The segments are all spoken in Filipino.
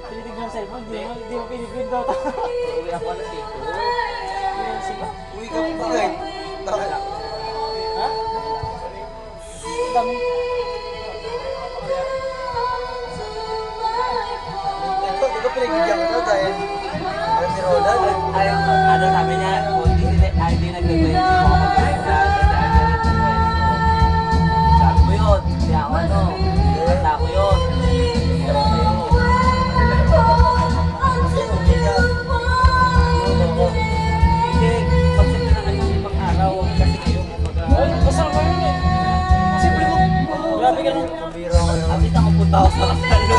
Tinitignan sa cellphone, di mo pinipinto. Uwi ako na dito. Uwi ka pa rin. Bakit? Ha? Dami. Ito pinagigyan ko dahil parang si Roland. Ano sabi niya, hindi nag-request mo ako mag-request. Sabi ko yun, hindi ako ano, basta ako yun. Hindi, pagsak na naman yung ibang araw, kasi kayo Ay, basta ko yun eh. Siyempre mo, grabe ka nung... Pabira ko naman. At ako punta ako sa kasalo.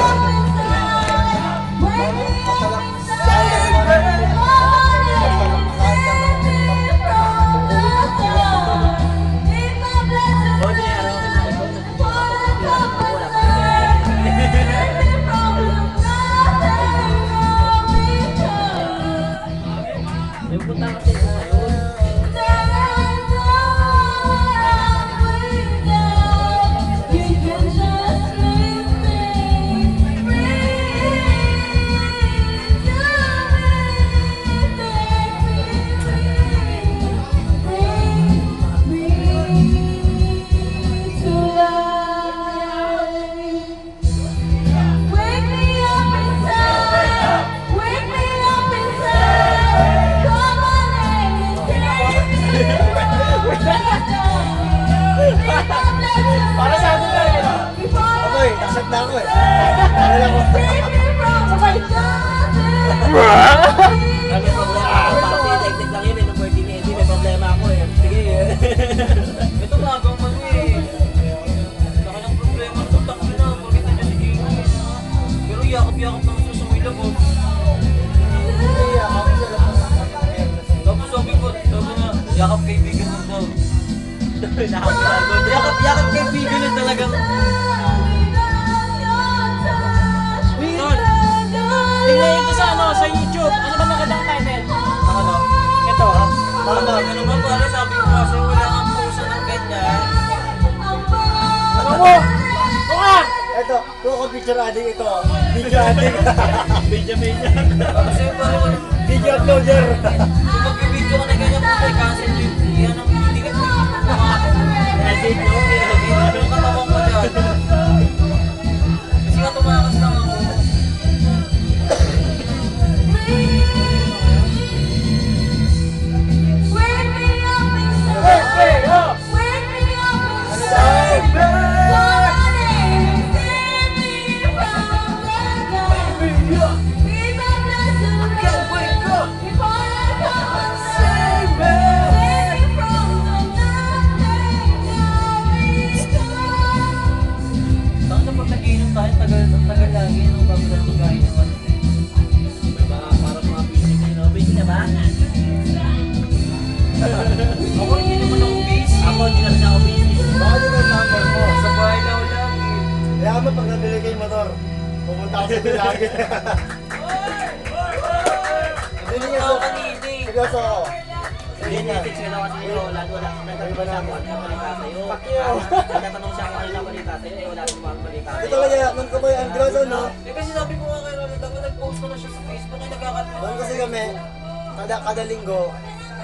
Para sa atin lang yun. Amoy, nasad na ako eh. Alala ko. Sabay! May problema ako, parang tiniteknik lang yun, number 10 may problema ako eh. Sige ito bagong ano eh. Laki ng problema, tutak ko na, bakit nandiyan si King? Pero yakap-yakap naman siya sa may labot. Tapos sabi ko, yakap kaibigan mo daw. Yakap kaibigan na talagang... Tol, tingnan ito sa ano, sa YouTube. Ano ba magandang title? Ano? Ito. Ano ba pare, sabi ko kasi wala kang pusa ng ganyan. Ano mo? Buka! Ito, kung ako picture addict ito. Video addict. Kasi parang Video uploader. kung mag-video ka na ganyan po kay cancel yun. Yan ang hindi ka Edit nyo. ano yung katawan ko dyan. Kasi nga tumakas lang ako. Saan na pag nag-iinom tayo, tagal lagi nung bago na mag-inom naman. May parang mga busy na yun. Busy na ba? Ako hindi naman ako busy. Ako hindi naman ako busy. Baka din ang number mo. Sa bahay daw lagi. Kaya mo pag nabili kayo motor, pumunta ako sa bilagi. Hindi niya Ako so. kanina eh. Seryoso ako. Hindi, message ko na kasi ni Roland, wala. Nagtatanong siya kung ano balita sa'yo. Nagtatanong siya kung ano balita sa'yo, eh wala nang mga balita Ito sa'yo. talaga, nung ko ba yung Androso, no? Eh kasi sabi ko nga kay Roland, ako nag-post ko na siya sa Facebook, eh nagkakataon. Noon kasi kami, kada linggo,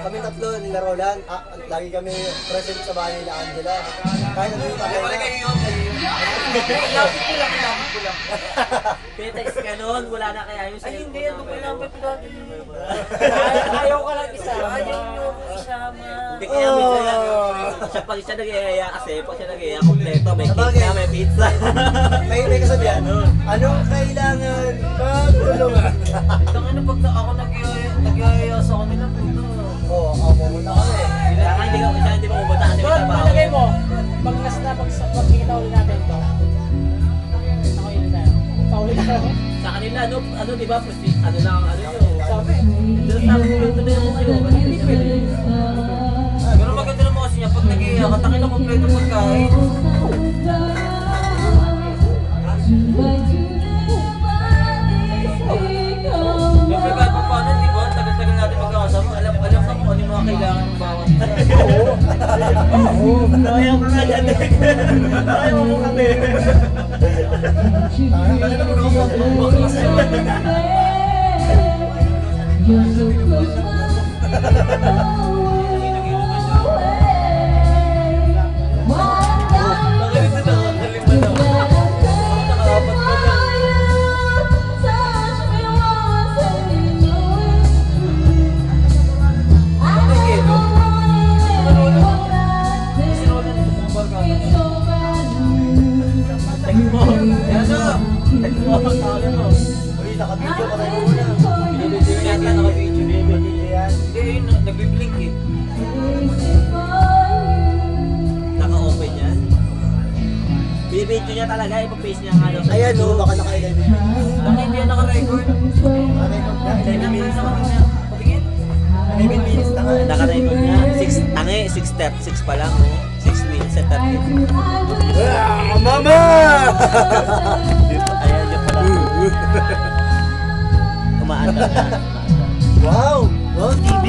kami tatlo nila Roland, lagi kami present sa bahay nila Angela. Kahit nandito kami Wala kayo yun, kayo yun. Lapit ko lang. Pinatext ka nun, wala na kaya yung Ay hindi, ano pa yung lapit ko dati. Ayaw ka lang isa. Ayaw nyo ako isama. Hindi Oh. kaya minsan lang, pag siya nag-iaya kasi, pag siya nag-iaya, kompleto, may cake na, may pizza. may kasabihan, anong kailangan pagtulungan? Itang ano, pag ako nag-iaya sa kanila, puto. Oo, ako pumunta kami. Kaya hindi mo pumunta kasi may Tol, trabaho. palagay mo, pag nakita ulit natin ito, ako yun tayo. Paulit tayo. Sa kanila, ano di ba? Ano lang, ano nyo. Sabi. Doon sabi ko, ito na yung kayo. Kasi hindi pwede. Pero maganda naman kasi niya, pag nag-iiyak, katangin na kompleto pagkain. Siyempre kahit pa paano, di ba? Tagal-tagal natin magkakasama. Alam na kung ano yung mga kailangan ng bawat isa. Ayaw ko nga yan. Ayaw mo kami. Uy, naka-video ka tayo muna. Binibidyo yata naka-video. Video yan. Hindi, yun, nagbiblink eh. Naka-open yan. Binibidyo niya talaga, ipapaste niya ang ano sa Ayan, YouTube. baka naka-11 Bakit hindi yan naka-record? Naka-record na, 11 minutes na nga. Patingin. 11 minutes na nga. Naka-record niya. 6 pa lang, oh. 6 minutes at 30. Mama! Ayan, yung pala. Umaandar na. Wow! Wow, TV!